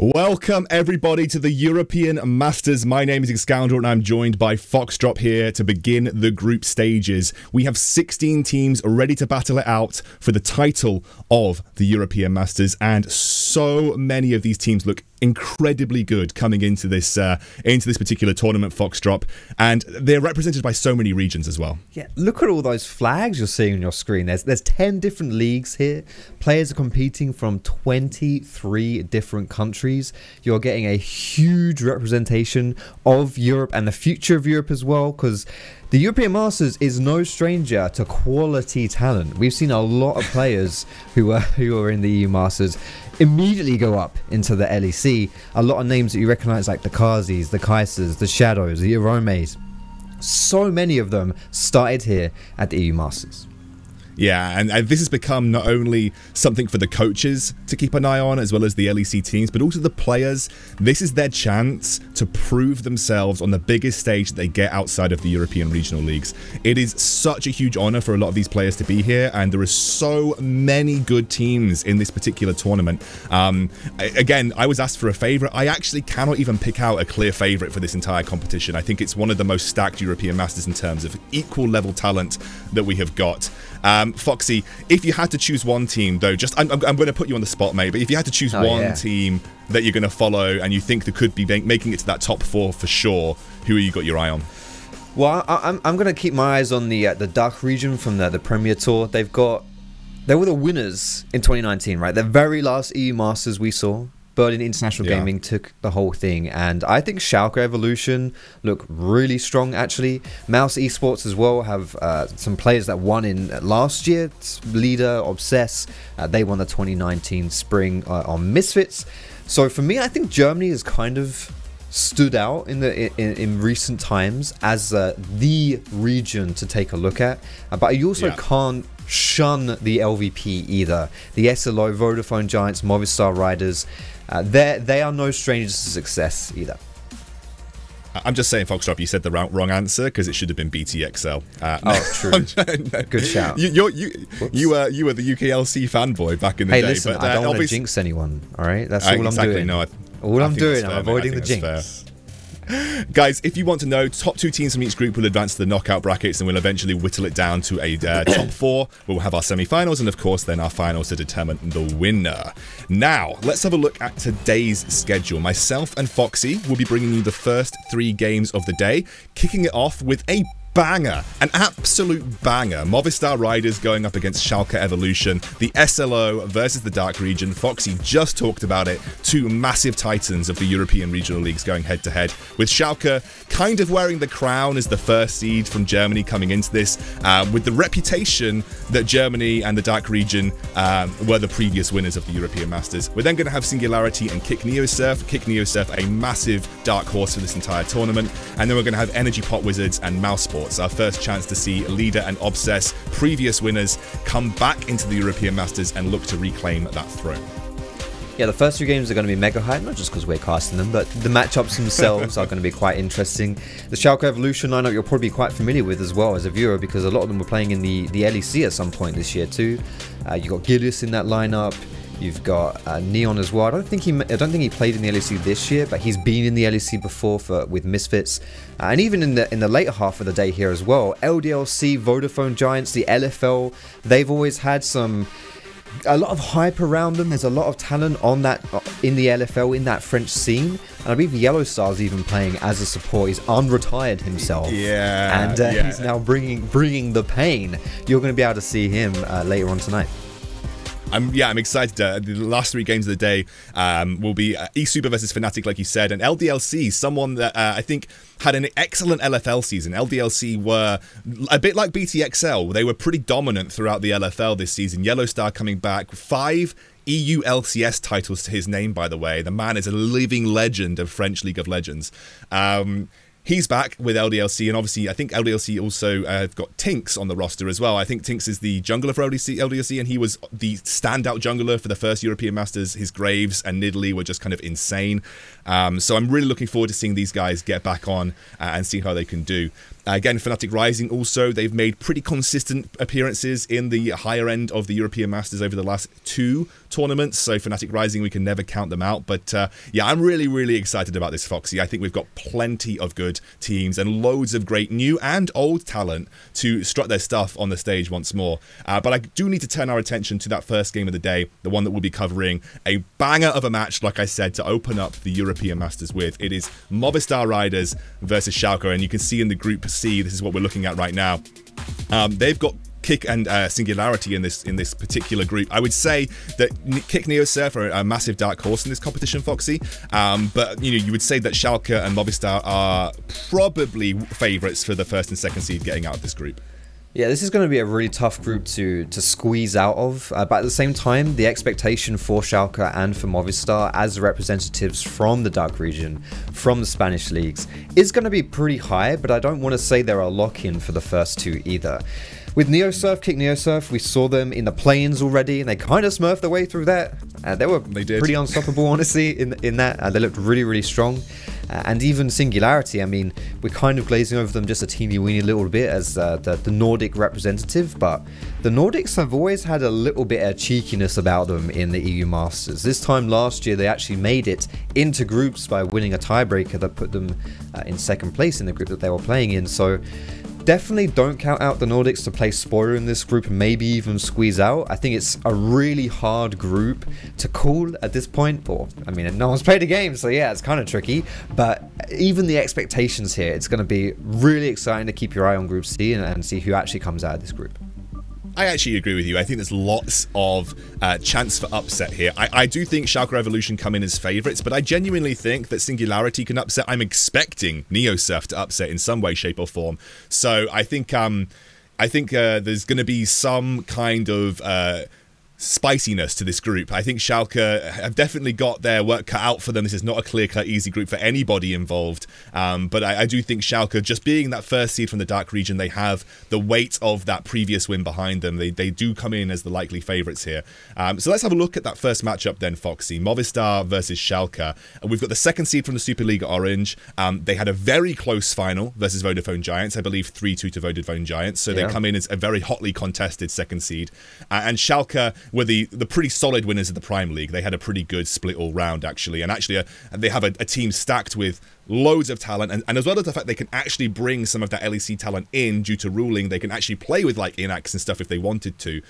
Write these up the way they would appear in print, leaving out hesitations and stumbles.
Welcome everybody to the European Masters. My name is NukesAlot and I'm joined by Foxdrop here to begin the group stages. We have 16 teams ready to battle it out for the title of the European Masters, and so many of these teams look incredibly good coming into this particular tournament, Foxdrop, and they're represented by so many regions as well. Yeah, look at all those flags you're seeing on your screen. There's 10 different leagues here. Players are competing from 23 different countries. You're getting a huge representation of Europe and the future of Europe as well, because the European Masters is no stranger to quality talent. We've seen a lot of players who are in the EU Masters immediately go up into the LEC. A lot of names that you recognize, like the Kazis, the Kaisers, the Shadows, the Aromes. So many of them started here at the EU Masters. Yeah, and this has become not only something for the coaches to keep an eye on, as well as the LEC teams, but also the players. This is their chance to prove themselves on the biggest stage that they get outside of the European regional leagues. It is such a huge honor for a lot of these players to be here, and there are so many good teams in this particular tournament. Again, I was asked for a favorite. I actually cannot even pick out a clear favorite for this entire competition. I think it's one of the most stacked European Masters in terms of equal level talent that we have got. Foxy, if you had to choose one team, though, I'm going to put you on the spot, mate, but if you had to choose one team that you're going to follow and you think that could be making it to that top 4 for sure, who have you got your eye on? Well, I'm going to keep my eyes on the DACH region from the Premier Tour. They were the winners in 2019, right? The very last EU Masters we saw. Berlin International Gaming took the whole thing, and I think Schalke Evolution look really strong actually. Mouse Esports as well have some players that won in last year. Leader, Obsess, they won the 2019 spring on Misfits. So for me, I think Germany has kind of stood out in recent times as the region to take a look at, but you also can't shun the LVP either. The SLO, Vodafone Giants, Movistar Riders, they are no strangers to success either. I'm just saying, Foxdrop, you said the wrong answer because it should have been BTXL. Oh, true. Good shout. You were the UKLC fanboy back in the day. Hey, listen, but, I don't want to jinx anyone, all right? That's all I'm doing. No, I'm avoiding the jinx. Guys, if you want to know, top 2 teams from each group will advance to the knockout brackets, and we'll eventually whittle it down to a top 4. We'll have our semi-finals and, of course, then our finals to determine the winner. Now, let's have a look at today's schedule. Myself and Foxy will be bringing you the first 3 games of the day, kicking it off with a banger, an absolute banger. Movistar Riders going up against Schalke Evolution, the SLO versus the Dark Region. Foxy just talked about it. 2 massive titans of the European regional leagues going head to head, with Schalke kind of wearing the crown as the first seed from Germany coming into this, with the reputation that Germany and the Dark Region were the previous winners of the European Masters. We're then going to have Singularity and Kick Neosurf. Kick Neosurf, a massive dark horse for this entire tournament. And then we're going to have Energy Pot Wizards and Mouse Sports. Our first chance to see Leader and Obsess, previous winners, come back into the European Masters and look to reclaim that throne. Yeah, the first 2 games are going to be mega hype, not just because we're casting them, but the matchups themselves are going to be quite interesting. The Schalke Evolution lineup you'll probably be quite familiar with as well as a viewer, because a lot of them were playing in the LEC at some point this year too. You've got Gilius in that lineup. You've got Neon as well. I don't think he played in the LEC this year, but he's been in the LEC before with Misfits, and even in the later half of the day here as well. LDLC, Vodafone Giants, the LFL. They've always had a lot of hype around them. There's a lot of talent on that in the LFL, in that French scene, and I believe Yellowstar's even playing as a support. He's unretired himself, and he's now bringing the pain. You're going to be able to see him later on tonight. I'm excited. The last 3 games of the day will be eSuper versus Fnatic, like you said, and LDLC, someone that I think had an excellent LFL season. LDLC were a bit like BTXL. They were pretty dominant throughout the LFL this season. Yellowstar coming back, 5 EU LCS titles to his name, by the way. The man is a living legend of French League of Legends. He's back with LDLC, and obviously I think LDLC also have got Tinks on the roster as well. I think Tinks is the jungler for LDLC, and he was the standout jungler for the first European Masters. His Graves and Nidalee were just kind of insane. So I'm really looking forward to seeing these guys get back on and see how they can do. Again, Fnatic Rising also, they've made pretty consistent appearances in the higher end of the European Masters over the last 2 tournaments. So Fnatic Rising, we can never count them out. But yeah, I'm really, really excited about this, Foxy. I think we've got plenty of good teams and loads of great new and old talent to strut their stuff on the stage once more. But I do need to turn our attention to that first game of the day, the one that we'll be covering. A banger of a match, like I said, to open up the European Masters with. It is Movistar Riders versus Schalke, and you can see in the Group C, this is what we're looking at right now. They've got Kick and Singularity in this particular group. I would say that Kick NeoSurf are a massive dark horse in this competition, Foxy. But you would say that Schalke and Movistar are probably favourites for the first and second seed getting out of this group. Yeah, this is going to be a really tough group to squeeze out of, but at the same time, the expectation for Schalke and for Movistar as representatives from the Dark region, from the Spanish leagues, is going to be pretty high, but I don't want to say they're a lock-in for the first 2 either. With NeoSurf, Kick NeoSurf, we saw them in the play-ins already, and they kind of smurfed their way through that. They did. Pretty unstoppable, honestly, in that. They looked really, really strong. And even Singularity, I mean, we're kind of glazing over them just a teeny-weeny little bit as the Nordic representative, but the Nordics have always had a little bit of cheekiness about them in the EU Masters. This time last year, they actually made it into groups by winning a tiebreaker that put them in 2nd place in the group that they were playing in, so definitely don't count out the Nordics to play spoiler in this group and maybe even squeeze out. I think it's a really hard group to call at this point. Or, I mean, no one's played a game, so yeah, it's kind of tricky. But even the expectations here, it's going to be really exciting to keep your eye on Group C and see who actually comes out of this group. I actually agree with you. I think there's lots of chance for upset here. I do think Schalke Revolution come in as favourites, but I genuinely think that Singularity can upset. I'm expecting NeoSurf to upset in some way, shape or form. So I think there's going to be some kind of spiciness to this group. I think Schalke have definitely got their work cut out for them. This is not a clear-cut, easy group for anybody involved. But I do think Schalke, just being that first seed from the Dark region, they have the weight of that previous win behind them. They do come in as the likely favourites here. So let's have a look at that first matchup then, Foxy. Movistar versus Schalke. We've got the second seed from the Superliga Orange. They had a very close final versus Vodafone Giants. I believe 3-2 to Vodafone Giants. So they come in as a very hotly contested second seed. And Schalke were the pretty solid winners of the Prime League. They had a pretty good split all round, actually. And actually, they have a team stacked with loads of talent. And as well as the fact they can actually bring some of that LEC talent in due to ruling, they can actually play with like Inax and stuff if they wanted to.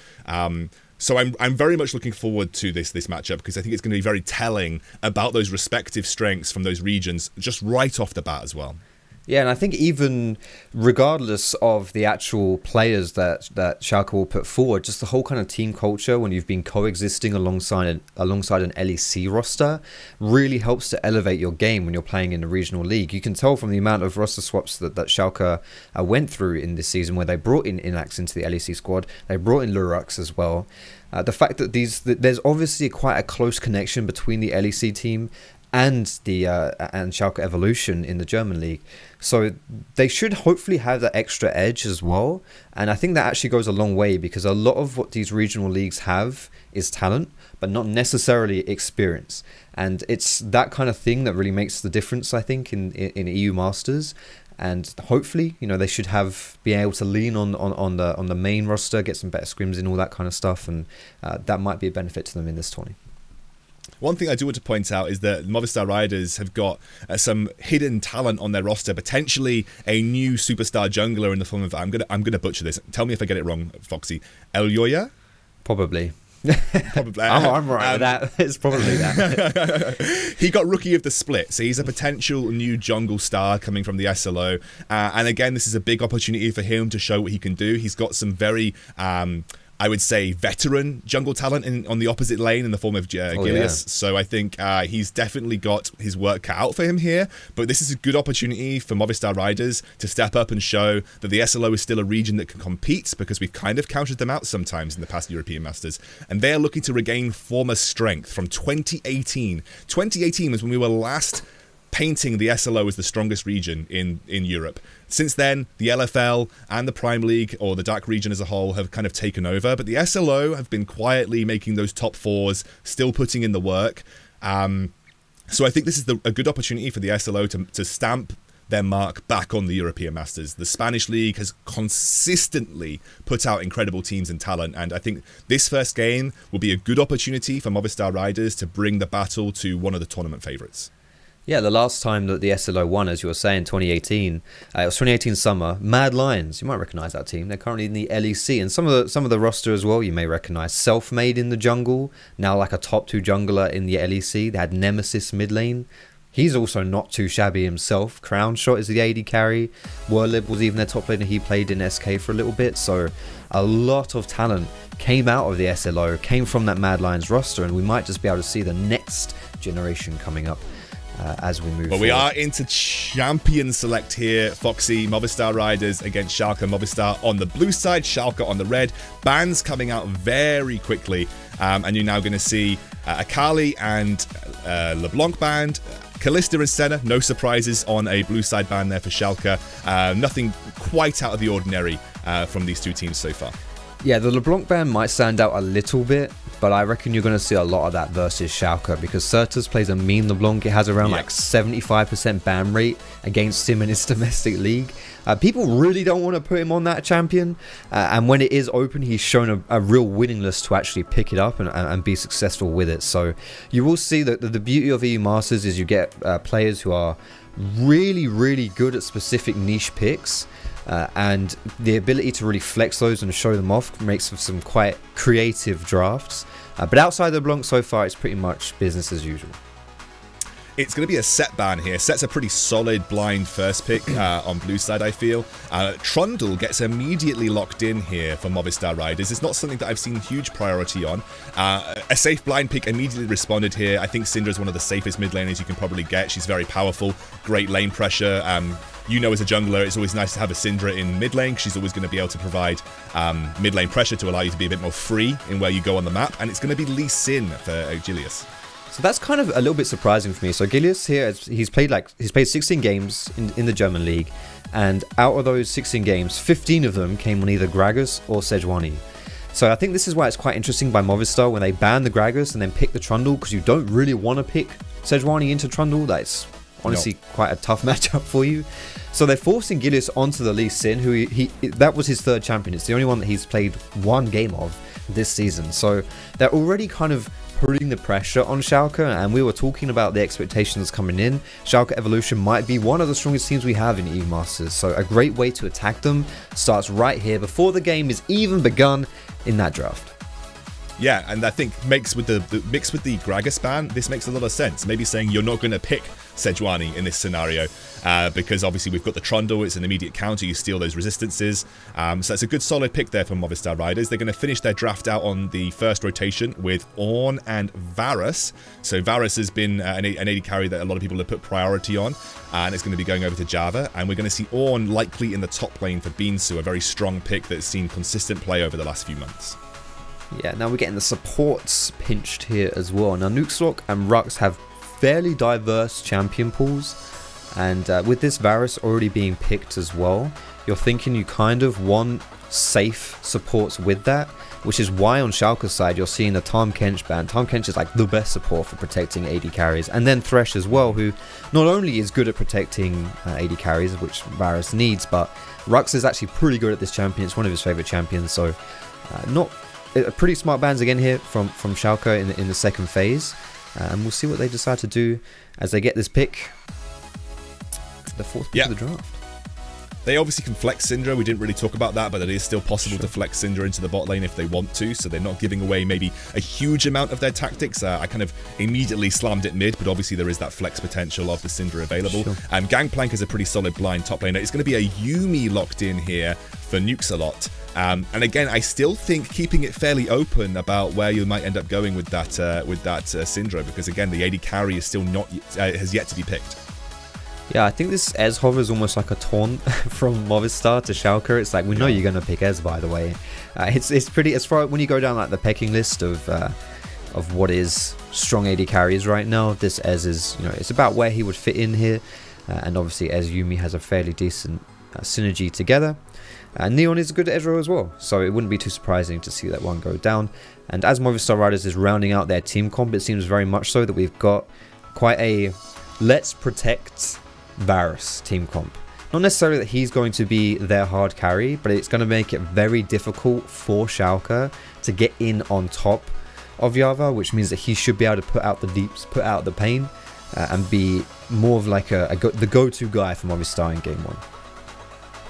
So I'm very much looking forward to this matchup because I think it's going to be very telling about those respective strengths from those regions just right off the bat as well. Yeah, and I think even regardless of the actual players that Schalke will put forward, just the whole kind of team culture when you've been coexisting alongside an LEC roster really helps to elevate your game when you're playing in the regional league. You can tell from the amount of roster swaps that Schalke went through in this season where they brought in Inax into the LEC squad, they brought in rhuckz as well. The fact that there's obviously quite a close connection between the LEC team and Schalke Evolution in the German league, so they should hopefully have that extra edge as well. And I think that actually goes a long way because a lot of what these regional leagues have is talent, but not necessarily experience. And it's that kind of thing that really makes the difference, I think, in EU Masters. And hopefully, they should be able to lean on the main roster, get some better scrims and all that kind of stuff, and that might be a benefit to them in this tourney. One thing I do want to point out is that Movistar Riders have got some hidden talent on their roster, potentially a new superstar jungler in the form of, I'm gonna butcher this. Tell me if I get it wrong, Foxy. Eloya? Probably. Probably. I'm right with that. It's probably that. He got Rookie of the Split, so he's a potential new jungle star coming from the SLO. And again, this is a big opportunity for him to show what he can do. He's got some very I would say veteran jungle talent on the opposite lane in the form of Gilius. Yeah. So I think he's definitely got his work cut out for him here. But this is a good opportunity for Movistar Riders to step up and show that the SLO is still a region that can compete, because we've kind of counted them out sometimes in the past European Masters. And they're looking to regain former strength from 2018. 2018 was when we were last painting the SLO as the strongest region in Europe. Since then, the LFL and the Prime League, or the Dark region as a whole, have kind of taken over, but the SLO have been quietly making those top fours, still putting in the work. So I think this is a good opportunity for the SLO to stamp their mark back on the European Masters. The Spanish League has consistently put out incredible teams and talent, and I think this first game will be a good opportunity for Movistar Riders to bring the battle to one of the tournament favourites. Yeah, the last time that the SLO won, as you were saying, 2018, it was 2018 summer. Mad Lions, you might recognise that team. They're currently in the LEC, and some of the roster as well you may recognise. Selfmade in the jungle, now like a top 2 jungler in the LEC. They had Nemesis mid lane. He's also not too shabby himself. Crown Shot is the AD carry. Werlib was even their top laner. He played in SK for a little bit. So a lot of talent came out of the SLO, came from that Mad Lions roster, and we might just be able to see the next generation coming up as we move forward. We are into champion select here, Foxy. Movistar Riders against Schalke. Movistar on the blue side, Schalke on the red. Bans coming out very quickly, and you're now going to see Akali and LeBlanc banned. Kalista and Senna, no surprises on a blue side ban there for Schalke. Nothing quite out of the ordinary from these two teams so far. Yeah, the LeBlanc ban might stand out a little bit, but I reckon you're going to see a lot of that versus Schalke, because Sertuss plays a mean LeBlanc. It has around like 75% ban rate against him in his domestic league. People really don't want to put him on that champion, and when it is open, he's shown a real willingness to actually pick it up and be successful with it. So you will see that the beauty of EU Masters is you get players who are really, really good at specific niche picks. And the ability to really flex those and show them off makes for some quite creative drafts. But outside the Blanc so far, it's pretty much business as usual. It's going to be a set ban here. Set's a pretty solid blind first pick on blue side, I feel. Trundle gets immediately locked in here for Movistar Riders. It's not something that I've seen huge priority on. A safe blind pick immediately responded here. I think Syndra is one of the safest mid laners you can probably get. She's very powerful, great lane pressure. You know, as a jungler, it's always nice to have a Syndra in mid lane. She's always going to be able to provide mid lane pressure to allow you to be a bit more free in where you go on the map. And it's going to be Lee Sin for Gilius. So that's kind of a little bit surprising for me. So Gilius here, he's played 16 games in the German league, and out of those 16 games, 15 of them came on either Gragas or Sejuani. So I think this is why it's quite interesting by Movistar when they ban the Gragas and then pick the Trundle, because you don't really want to pick Sejuani into Trundle. That's honestly quite a tough matchup for you. So they're forcing Gilius onto the Lee Sin, who that was his third champion. It's the only one that he's played one game of this season. So they're already kind of putting the pressure on Schalke, and we were talking about the expectations coming in. Schalke Evolution might be one of the strongest teams we have in EU Masters, so a great way to attack them starts right here before the game is even begun in that draft. Yeah, and I think mixed with the Gragas ban, this makes a lot of sense. Maybe saying you're not going to pick Sejuani in this scenario because obviously we've got the Trundle, it's an immediate counter, you steal those resistances. So it's a good solid pick there from Movistar Riders. They're going to finish their draft out on the first rotation with Ornn and Varus. So Varus has been an AD carry that a lot of people have put priority on, and it's going to be going over to JaVaaa. And we're going to see Ornn likely in the top lane for beansu, a very strong pick that's seen consistent play over the last few months. Yeah, now we're getting the supports pinched here as well. Now NukesAlot and rhuckz have fairly diverse champion pools, and with this Varus already being picked as well, you're thinking you kind of want safe supports with that, which is why on Schalke's side you're seeing the Tahm Kench ban. Tahm Kench is like the best support for protecting AD carries, and then Thresh as well, who not only is good at protecting AD carries, which Varus needs, but rhuckz is actually pretty good at this champion. It's one of his favourite champions, so pretty smart bans again here from Schalke in the second phase, and we'll see what they decide to do as they get this pick, the fourth pick of the draft. They obviously can flex Syndra. We didn't really talk about that, but it is still possible to flex Syndra into the bot lane if they want to, so they're not giving away maybe a huge amount of their tactics. I kind of immediately slammed it mid, but obviously there is that flex potential of the Syndra available. Gangplank is a pretty solid blind top laner. It's going to be a Yuumi locked in here for Nukesalot. And again, I still think keeping it fairly open about where you might end up going with that Syndra, because again, the AD carry is still not has yet to be picked. Yeah, I think this Ez hover is almost like a taunt from Movistar to Schalke. It's like, we know you're going to pick Ez, by the way. It's pretty, as far when you go down like the pecking list of what is strong AD carries right now, this Ez is, it's about where he would fit in here. And obviously Ez Yuumi has a fairly decent synergy together. And Neon is good at Ezreal as well, so it wouldn't be too surprising to see that one go down. And as Movistar Riders is rounding out their team comp, it seems very much so that we've got quite a let's protect Varus team comp. Not necessarily that he's going to be their hard carry, but it's going to make it very difficult for Schalke to get in on top of JaVaaa, which means that he should be able to put out the deeps, put out the pain, and be more of like the go-to guy for Movistar in game 1.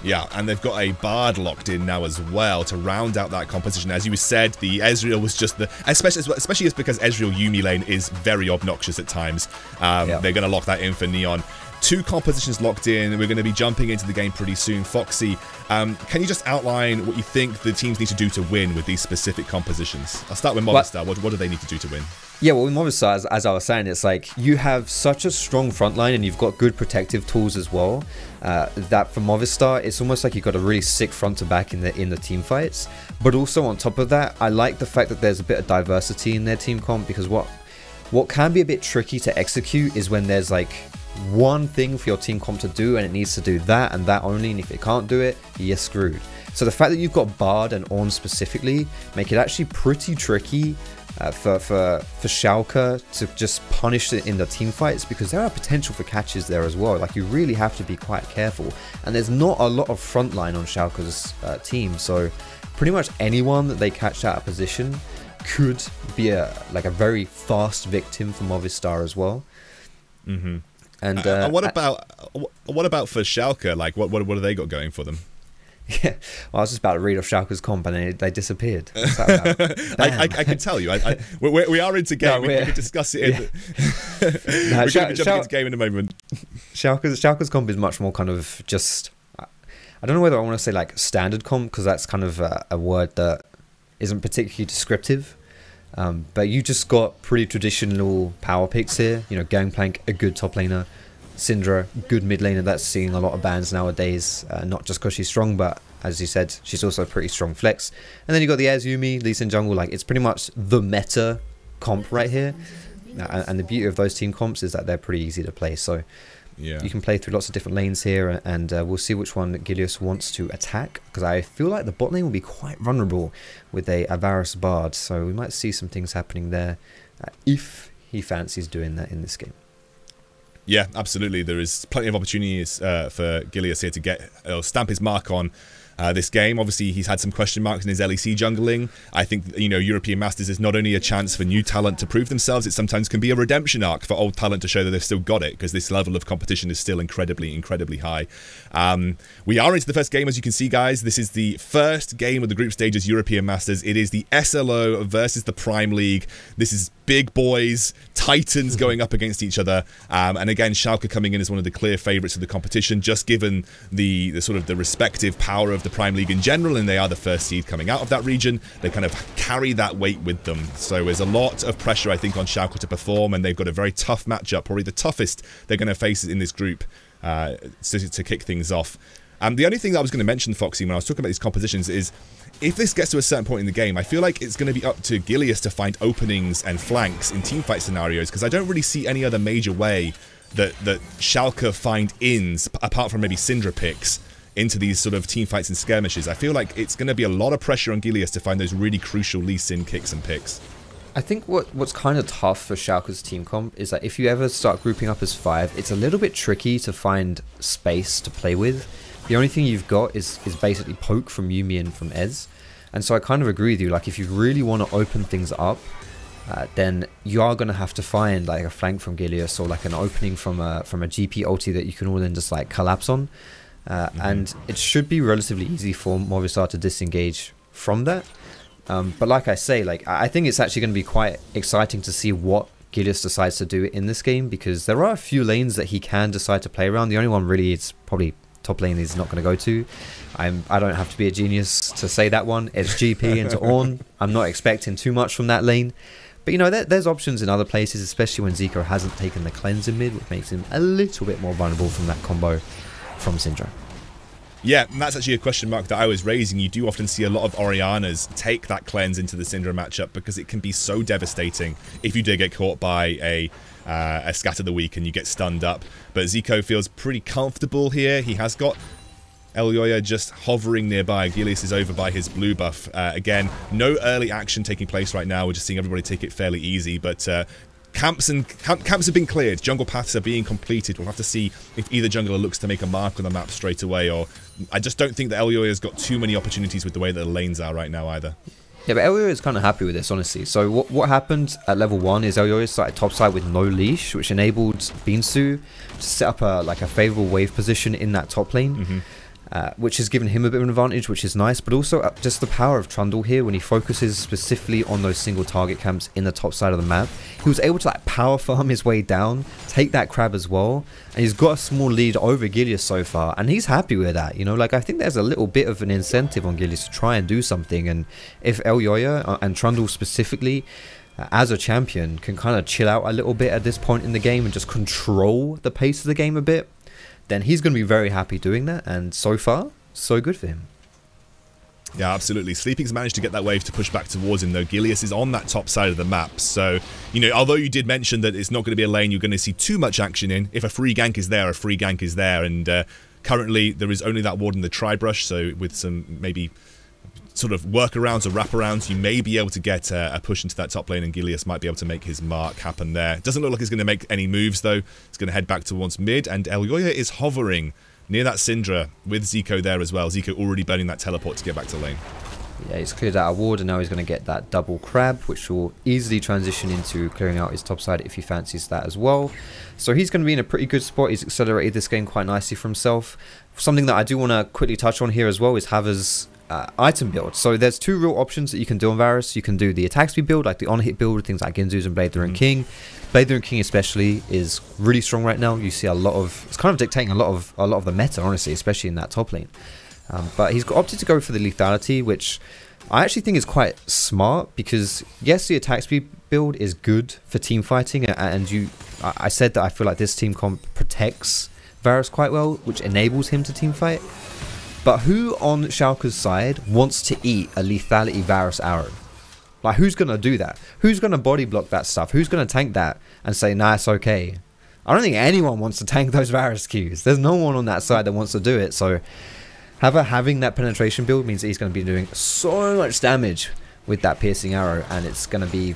Yeah, and they've got a Bard locked in now as well to round out that composition. As you said, the Ezreal was just the... Especially it's because Ezreal Yuumi lane is very obnoxious at times. They're going to lock that in for Neon. 2 compositions locked in. We're going to be jumping into the game pretty soon. Foxy, can you just outline what you think the teams need to do to win with these specific compositions? I'll start with Movistar. What do they need to do to win? Yeah, well, with Movistar, as I was saying, it's like you have such a strong front line and you've got good protective tools as well. That for Movistar, it's almost like you've got a really sick front to back in the team fights. But also on top of that, I like the fact that there's a bit of diversity in their team comp, because what can be a bit tricky to execute is when there's like one thing for your team comp to do and it needs to do that and that only, and if it can't do it, you're screwed. So the fact that you've got Bard and Ornn specifically make it actually pretty tricky for Schalke to just punish it in the team fights, because there are potential for catches there as well. Like, you really have to be quite careful, and there's not a lot of frontline on Schalke's team, so pretty much anyone that they catch out of position could be a very fast victim for Movistar as well. Mm-hmm. And what about for Schalke? Like, what have they got going for them? Yeah, well, I was just about to read off Schalke's comp and they disappeared. I can tell you. We are into game. We can discuss it. We're going to be jumping into game in a moment. Schalke's comp is much more kind of just... I don't know whether I want to say like standard comp, because that's kind of a word that isn't particularly descriptive. But you just got pretty traditional power picks here. You know, Gangplank, a good top laner. Syndra, good mid laner that's seeing a lot of bans nowadays, not just because she's strong, but as you said, she's also a pretty strong flex. And then you got the Yuumi, Lee Sin jungle. Like, it's pretty much the meta comp right here. And the beauty of those team comps is that they're pretty easy to play. So yeah, you can play through lots of different lanes here, and we'll see which one Gilius wants to attack, because I feel like the bot lane will be quite vulnerable with a Varus Bard. So we might see some things happening there if he fancies doing that in this game. Yeah, absolutely. There is plenty of opportunities for Gilius here to get stamp his mark on this game. Obviously, he's had some question marks in his LEC jungling. I think, you know, European Masters is not only a chance for new talent to prove themselves, it sometimes can be a redemption arc for old talent to show that they've still got it, because this level of competition is still incredibly high. We are into the first game, as you can see, guys. This is the first game of the group stages European Masters. It is the SLO versus the Prime League. This is big boys, titans going up against each other. And again, Schalke coming in as one of the clear favourites of the competition, just given the sort of the respective power of the Prime League in general, and they are the first seed coming out of that region. They kind of carry that weight with them. So there's a lot of pressure, I think, on Schalke to perform, and they've got a very tough matchup, probably the toughest they're going to face in this group to kick things off. The only thing that I was going to mention, Foxy, when I was talking about these compositions is, if this gets to a certain point in the game, I feel like it's going to be up to Gilius to find openings and flanks in teamfight scenarios, because I don't really see any other major way that Schalke find ins, apart from maybe Syndra picks, into these sort of teamfights and skirmishes. I feel like it's going to be a lot of pressure on Gilius to find those really crucial Lee Sin kicks and picks. I think what's kind of tough for Schalke's team comp is that if you ever start grouping up as 5, it's a little bit tricky to find space to play with. The only thing you've got is basically poke from Yuumi and from Ez. And so I kind of agree with you. Like, if you really want to open things up, then you are going to have to find like a flank from Gilius, or like an opening from a GP ulti that you can all then just like collapse on. And it should be relatively easy for Movistar to disengage from that. But like I say, like, I think it's actually going to be quite exciting to see what Gilius decides to do in this game, because there are a few lanes that he can decide to play around. The only one really is probably top lane he's not going to go to. I don't have to be a genius to say that one. It's GP into Ornn. I'm not expecting too much from that lane. But, you know, there's options in other places, especially when Xico hasn't taken the cleanse in mid, which makes him a little bit more vulnerable from that combo from Syndra. Yeah, and that's actually a question mark that I was raising. You do often see a lot of Oriannas take that cleanse into the Syndra matchup, because it can be so devastating if you do get caught by a scatter the weak and you get stunned up. But Xico feels pretty comfortable here. He has got Eloya just hovering nearby. Gilius is over by his blue buff. Again, no early action taking place right now. We're just seeing everybody take it fairly easy, but camps have been cleared. Jungle paths are being completed. We'll have to see if either jungler looks to make a mark on the map straight away, or I just don't think that Eloya's got too many opportunities with the way that the lanes are right now either. Yeah, but Eloya is kind of happy with this, honestly. So what happened at level 1 is Eloya started topside with no leash, which enabled beansu to set up a favorable wave position in that top lane, which has given him a bit of an advantage, which is nice. But also just the power of Trundle here when he focuses specifically on those single target camps in the top side of the map. He was able to like power farm his way down, take that crab as well, and he's got a small lead over Gilius so far, and he's happy with that. You know, like I think there's a little bit of an incentive on Gilius to try and do something, and if Eloya and Trundle specifically as a champion can kind of chill out a little bit at this point in the game and just control the pace of the game a bit, then he's going to be very happy doing that, and so far, so good for him. Yeah, absolutely. Sleeping's managed to get that wave to push back towards him, though. Gilius is on that top side of the map, so, you know, although you did mention that it's not going to be a lane you're going to see too much action in, if a free gank is there, a free gank is there, and currently there is only that ward in the tri-brush, so with some maybe sort of workarounds or wraparounds, you may be able to get a push into that top lane, and Gilius might be able to make his mark happen there. Doesn't look like he's going to make any moves, though. He's going to head back towards mid, and Eloya is hovering near that Syndra with Xico there as well. Xico already burning that teleport to get back to lane. Yeah, he's cleared out a ward, and now he's going to get that double crab, which will easily transition into clearing out his top side if he fancies that as well. So he's going to be in a pretty good spot. He's accelerated this game quite nicely for himself. Something that I do want to quickly touch on here as well is JaVaa's item build. So there's two real options that you can do on Varus. You can do the attack speed build, like the on-hit build with things like Ginzus and Blade Through King. Blade Through King especially is really strong right now. You see a lot of, it's kind of dictating a lot of the meta, honestly, especially in that top lane. But he's opted to go for the lethality, which I actually think is quite smart, because yes, the attack speed build is good for team fighting, and I said that I feel like this team comp protects Varus quite well, which enables him to team fight. But who on Schalke's side wants to eat a lethality Varus arrow? Like, who's going to do that? Who's going to body block that stuff? Who's going to tank that and say, nah, it's okay? I don't think anyone wants to tank those Varus Qs. There's no one on that side that wants to do it. So JaVaaa having that penetration build means that he's going to be doing so much damage with that piercing arrow, and it's going to be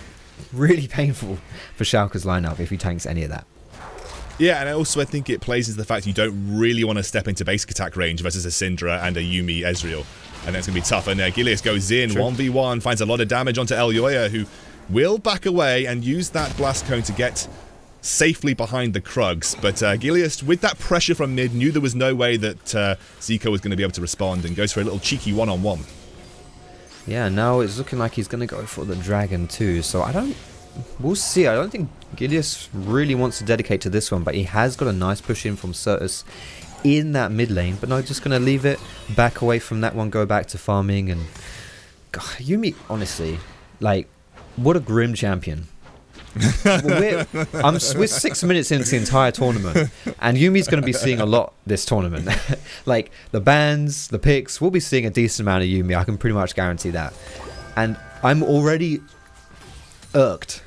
really painful for Schalke's lineup if he tanks any of that. Yeah, and also I think it plays into the fact you don't really want to step into basic attack range versus a Syndra and a Yuumi Ezreal. And that's going to be tough. And Gilius goes in, 1v1, finds a lot of damage onto Eloya, who will back away and use that blast cone to get safely behind the Krugs. But Gilius, with that pressure from mid, knew there was no way that Xico was going to be able to respond, and goes for a little cheeky one-on-one. Yeah, now it's looking like he's going to go for the dragon too. So we'll see. I don't think Gilius really wants to dedicate to this one, but he has got a nice push in from Sertuss in that mid lane. But no, just going to leave it, back away from that one, go back to farming. And God, Yuumi, honestly, like, what a grim champion. We're 6 minutes into the entire tournament, and Yuumi's going to be seeing a lot this tournament. Like, the bans, the picks, we'll be seeing a decent amount of Yuumi. I can pretty much guarantee that. And I'm already irked,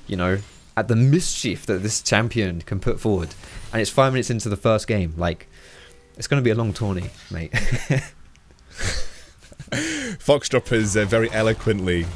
you know, at the mischief that this champion can put forward, and it's 5 minutes into the first game. Like, it's going to be a long tourney, mate. Foxdrop has very eloquently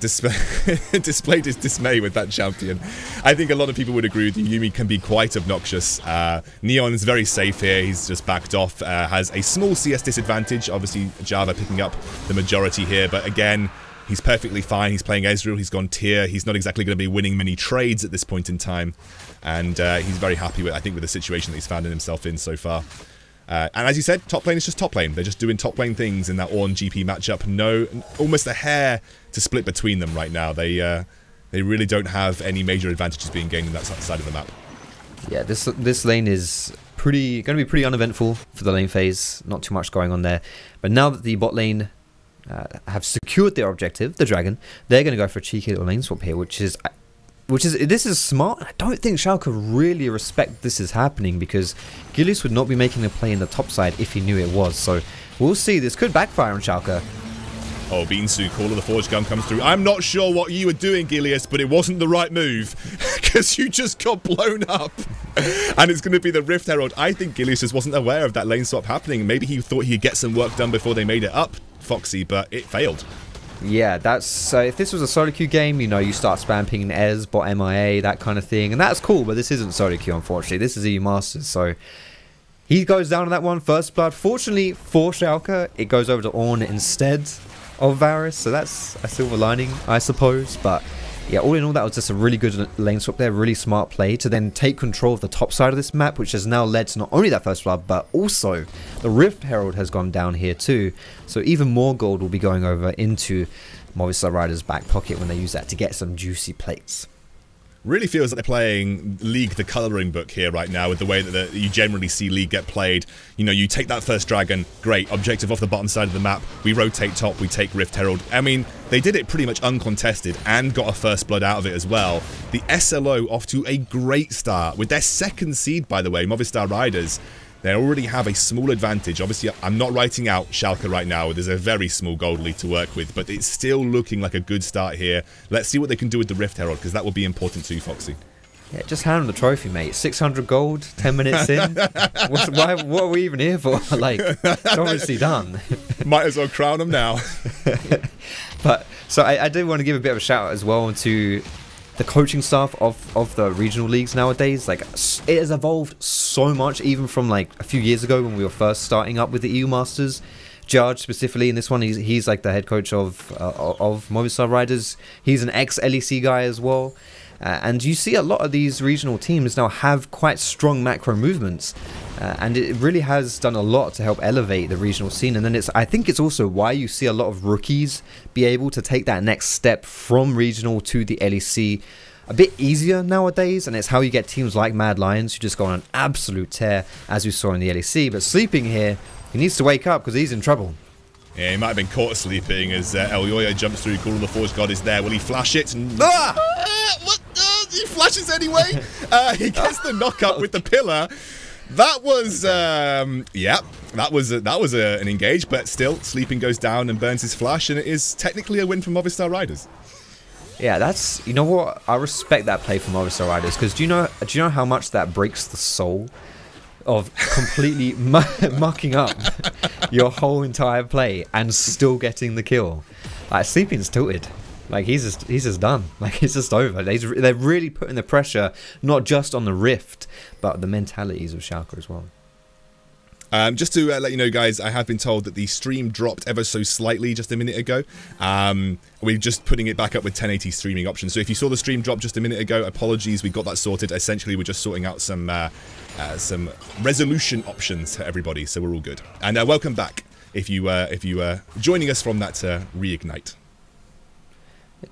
displayed his dismay with that champion. I think a lot of people would agree with you. Yuumi can be quite obnoxious. Neon's very safe here. He's just backed off. Has a small CS disadvantage. Obviously, JaVaaa picking up the majority here, but again, he's perfectly fine. He's playing Ezreal. He's gone tier. He's not exactly going to be winning many trades at this point in time. And he's very happy with, I think, with the situation that he's found himself in so far. And as you said, top lane is just top lane. They're just doing top lane things in that Ornn GP matchup. No, almost a hair to split between them right now. They really don't have any major advantages being gained on that side of the map. Yeah, this lane is going to be pretty uneventful for the lane phase. Not too much going on there. But now that the bot lane have secured their objective, the dragon, they're going to go for a cheeky little lane swap here, which is this is smart. I don't think Schalke really respect this is happening, because Gilius would not be making a play in the top side if he knew it was. So we'll see. This could backfire on Schalke. Oh, beansu, Call of the Forge gun comes through. I'm not sure what you were doing, Gilius, but it wasn't the right move, because you just got blown up. And it's going to be the Rift Herald. I think Gilius just wasn't aware of that lane swap happening. Maybe he thought he'd get some work done before they made it up, Foxy, but it failed. Yeah, that's if this was a solo queue game, you know, you start spam pinging Ez, bot MIA, that kind of thing, and that's cool. But this isn't solo queue, unfortunately. This is EU Masters, so he goes down on that one. First blood. Fortunately for Schalke, it goes over to Ornn instead of Varus, so that's a silver lining, I suppose. But yeah, all in all, that was just a really good lane swap there, really smart play to then take control of the top side of this map, which has now led to not only that first blood, but also the Rift Herald has gone down here too. So even more gold will be going over into Movistar Riders' back pocket when they use that to get some juicy plates. Really feels like they're playing League the colouring book here right now with the way that you generally see League get played. You know, you take that first dragon, great, objective off the bottom side of the map, we rotate top, we take Rift Herald. I mean, they did it pretty much uncontested and got a first blood out of it as well. The SLO off to a great start with their second seed, by the way, Movistar Riders. They already have a small advantage. Obviously, I'm not writing out Schalke right now. There's a very small gold lead to work with, but it's still looking like a good start here. Let's see what they can do with the Rift Herald, because that will be important too, Foxy. Yeah, just hand them the trophy, mate. 600 gold, 10 minutes in. What are we even here for? Like, it's obviously done. Might as well crown them now. But, so I do want to give a bit of a shout out as well to the coaching staff of the regional leagues nowadays. Like, it has evolved so much, even from like a few years ago when we were first starting up with the EU Masters. Judge specifically in this one, he's like the head coach of Movistar Riders. He's an ex-LEC guy as well. And you see a lot of these regional teams now have quite strong macro movements, and it really has done a lot to help elevate the regional scene. And then I think it's also why you see a lot of rookies be able to take that next step from regional to the LEC a bit easier nowadays, and it's how you get teams like Mad Lions who just go on an absolute tear, as we saw in the LEC. But sleeping here, he needs to wake up because he's in trouble. Yeah, he might have been caught sleeping as Eloya jumps through. Call of the Forge God is there. Will he flash it? What? He flashes anyway. He gets the knock up with the pillar. That was, yeah, that was an engage, but still, Sleeping goes down and burns his flash, and it is technically a win for Movistar Riders. Yeah, that's, you know what, I respect that play from Movistar Riders, because do you know how much that breaks the soul of completely mucking up your whole entire play and still getting the kill? Like, Sleeping's tilted. Like, he's just done. Like, it's just over. They're really putting the pressure not just on the Rift, but the mentalities of Schalke as well. Just to let you know, guys, I have been told that the stream dropped ever so slightly just a minute ago. We're just putting it back up with 1080 streaming options. So if you saw the stream drop just a minute ago, apologies, we got that sorted. Essentially, we're just sorting out some resolution options for everybody, so we're all good. And welcome back if you are joining us from that reignite.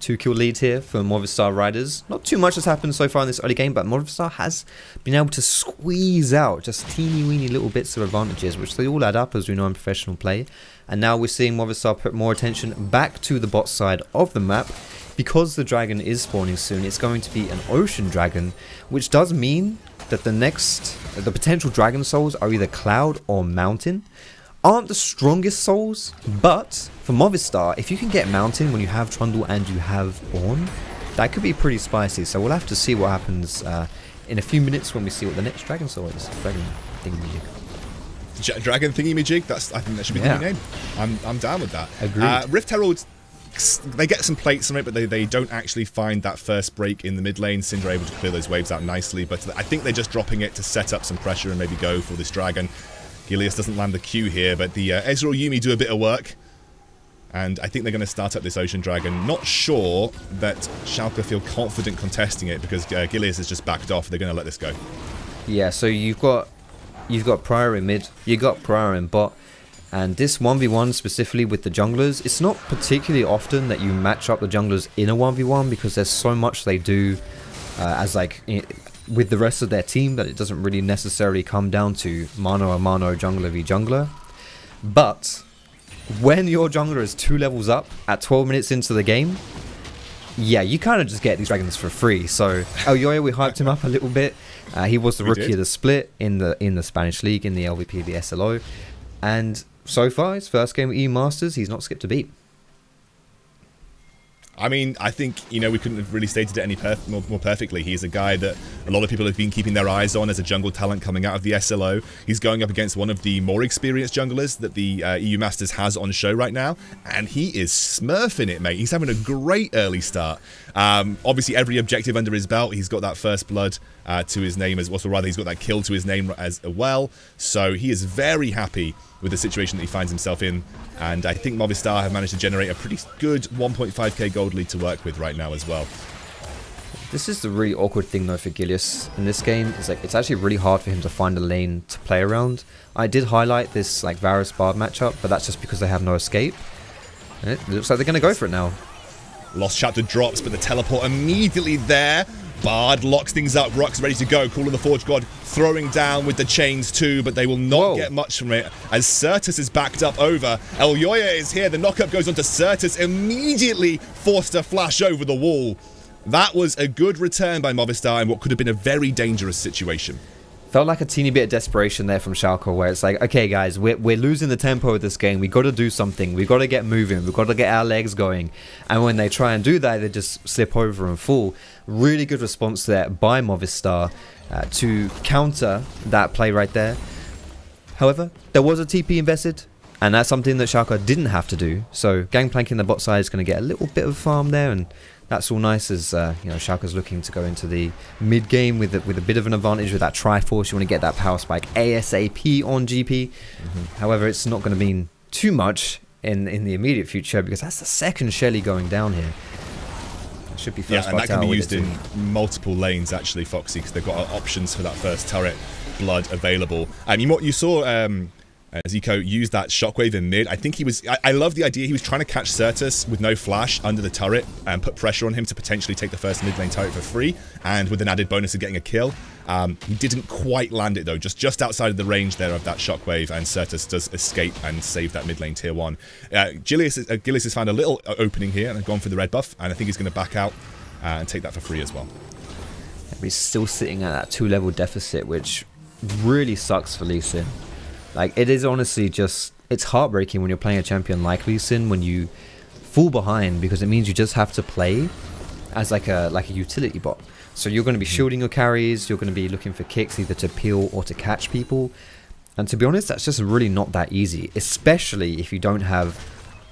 2-kill lead here for Movistar Riders. Not too much has happened so far in this early game, but Movistar has been able to squeeze out just teeny weeny little bits of advantages, which they all add up, as we know, in professional play. And now we're seeing Movistar put more attention back to the bot side of the map. Because the dragon is spawning soon, it's going to be an ocean dragon, which does mean that the potential dragon souls are either cloud or mountain. Aren't the strongest souls, but for Movistar, if you can get mountain when you have Trundle and you have Ornn, that could be pretty spicy. So we'll have to see what happens in a few minutes when we see what the next dragon soul is. Dragon thingamajig. Dragon thingamajig. I think that should be the new name. I'm down with that. Agreed. Rift Herald, they get some plates from it, but they don't actually find that first break in the mid lane. Syndra able to clear those waves out nicely, but I think they're just dropping it to set up some pressure and maybe go for this dragon. Gilius doesn't land the Q here, but the Ezreal Yuumi do a bit of work. And I think they're going to start up this Ocean Dragon. Not sure that Schalke feel confident contesting it because Gilius has just backed off. They're going to let this go. Yeah, so you've got Prior in mid, you got Prior in bot. And this 1v1 specifically with the junglers, it's not particularly often that you match up the junglers in a 1v1 because there's so much they do as like with the rest of their team that it doesn't really necessarily come down to mano a mano jungler v jungler. But when your jungler is 2 levels up at 12 minutes into the game, yeah, you kind of just get these dragons for free. So Eloya, we hyped him up a little bit. He was the rookie of the split in the Spanish league in the LVP, the SLO, and so far his first game at EU Masters, he's not skipped a beat. I mean, I think, you know, we couldn't have really stated it any more perfectly. He's a guy that a lot of people have been keeping their eyes on as a jungle talent coming out of the SLO. He's going up against one of the more experienced junglers that the EU Masters has on show right now, and he is smurfing it, mate. He's having a great early start. Obviously, every objective under his belt, he's got that first blood to his name, as well, or rather, he's got that kill to his name as well. So he is very happy with the situation that he finds himself in, and I think Movistar have managed to generate a pretty good 1.5k gold lead to work with right now as well. This is the really awkward thing though for Gilius in this game. Is like it's actually really hard for him to find a lane to play around. I did highlight this like Varus Bard matchup, but that's just because they have no escape. And it looks like they're going to go for it now. Lost chapter drops, but the teleport immediately there. Bard locks things up, rhuckz ready to go. Call of the Forge God throwing down with the chains too, but they will not get much from it as Sertuss is backed up over. Eloya is here, the knockup goes on to Sertuss, immediately forced to flash over the wall. That was a good return by Movistar in what could have been a very dangerous situation. Felt like a teeny bit of desperation there from Schalke, where it's like, okay guys, we're losing the tempo of this game, we got to do something, we got to get moving, we got to get our legs going, and when they try and do that, they just slip over and fall. Really good response there by Movistar to counter that play right there. However, there was a TP invested, and that's something that Schalke didn't have to do, so Gangplank in the bot side is going to get a little bit of farm there, and that's all nice as you know, Schalke's looking to go into the mid game with a bit of an advantage with that Triforce. You want to get that power spike ASAP on GP. However, it's not going to mean too much in the immediate future because that's the second Shelly going down here. It should be first. Yeah, and that can be used in multiple lanes actually, Foxy, because they've got options for that first turret blood available. You saw Xico used that shockwave in mid. I think he was... I love the idea. He was trying to catch Sertuss with no flash under the turret and put pressure on him to potentially take the first mid lane turret for free, and with an added bonus of getting a kill. He didn't quite land it though, just outside of the range there of that shockwave, and Sertuss does escape and save that mid lane tier 1. Gilius has found a little opening here and has gone for the red buff, and I think he's going to back out and take that for free as well. He's still sitting at that 2-level deficit, which really sucks for Lee Sin. Like, it is honestly just, it's heartbreaking when you're playing a champion like Lee Sin when you fall behind, because it means you just have to play as like a utility bot. So you're going to be shielding your carries, you're going to be looking for kicks either to peel or to catch people. And to be honest, that's just really not that easy, especially if you don't have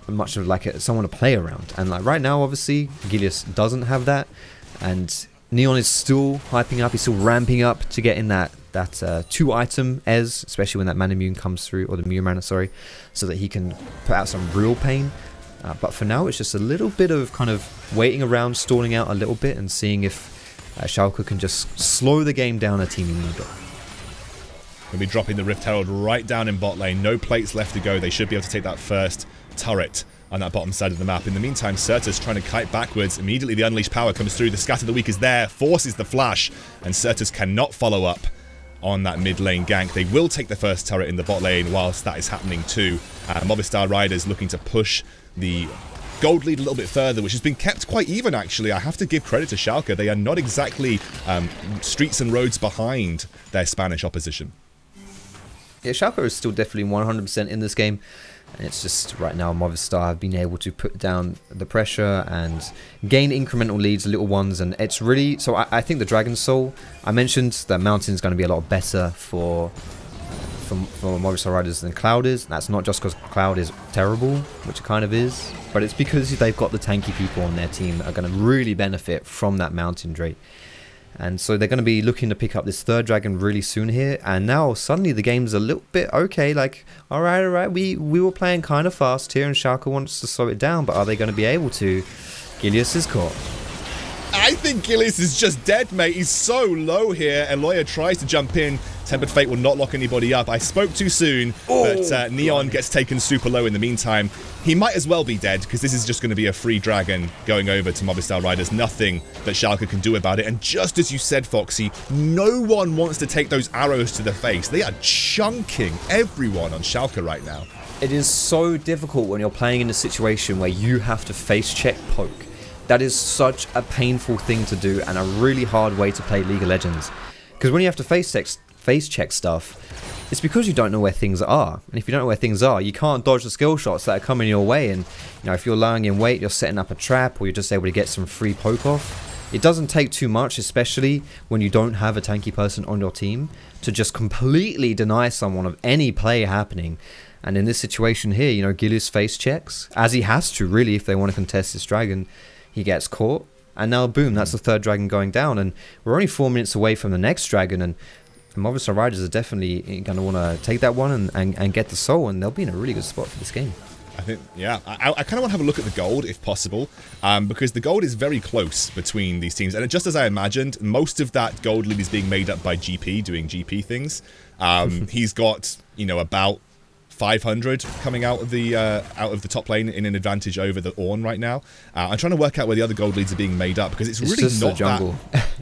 much of like someone to play around. And like right now, obviously, Gilius doesn't have that. And Neon is still hyping up, he's still ramping up to get in that 2-item Ez, especially when that mana immune comes through, or the Mew mana, sorry, so that he can put out some real pain. But for now, it's just a little bit of kind of waiting around, stalling out a little bit, and seeing if Schalke can just slow the game down a teeny bit. We'll be dropping the Rift Herald right down in bot lane. No plates left to go. They should be able to take that first turret on that bottom side of the map. In the meantime, Sertuss trying to kite backwards. Immediately the Unleashed power comes through. The Scatter the Weak is there, forces the flash, and Sertuss cannot follow up on that mid lane gank. They will take the first turret in the bot lane whilst that is happening too. Movistar Riders looking to push the gold lead a little bit further, which has been kept quite even actually. I have to give credit to Schalke. They are not exactly streets and roads behind their Spanish opposition. Yeah, Schalke is still definitely 100% in this game. And it's just right now Movistar have been able to put down the pressure and gain incremental leads, little ones, and it's really... So I think the Dragon Soul, I mentioned that Mountain is going to be a lot better for Movistar Riders than Cloud is. That's not just because Cloud is terrible, which it kind of is, but it's because they've got the tanky people on their team that are going to really benefit from that Mountain Drake. And so they're going to be looking to pick up this third dragon really soon here. And now suddenly the game's a little bit okay. Like, all right, we were playing kind of fast here and Schalke wants to slow it down. But are they going to be able to? Gilius is caught. I think Gilius is just dead, mate. He's so low here. Eloya tries to jump in. Tempered Fate will not lock anybody up. I spoke too soon, but Neon gets taken super low in the meantime. He might as well be dead, because this is just going to be a free dragon going over to Movistar Riders. Nothing that Schalke can do about it. And just as you said, Foxy, no one wants to take those arrows to the face. They are chunking everyone on Schalke right now. It is so difficult when you're playing in a situation where you have to face check poke. That is such a painful thing to do and a really hard way to play League of Legends. Because when you have to face check stuff, it's because you don't know where things are. And if you don't know where things are, you can't dodge the skill shots that are coming your way. And if you're lying in wait, you're setting up a trap, or you're just able to get some free poke off. It doesn't take too much, especially when you don't have a tanky person on your team, to just completely deny someone of any play happening. And in this situation here, Gilius face checks, as he has to really if they want to contest this dragon. He gets caught, and now boom, that's the third dragon going down. And we're only 4 minutes away from the next dragon, and Movistar Riders are definitely going to want to take that one and get the soul, and they'll be in a really good spot for this game. I think, yeah, I kind of want to have a look at the gold if possible, because the gold is very close between these teams, and just as I imagined, most of that gold lead is being made up by GP doing GP things. He's got about 500 coming out of the top lane in an advantage over the Ornn right now. I'm trying to work out where the other gold leads are being made up, because it's really just not the jungle.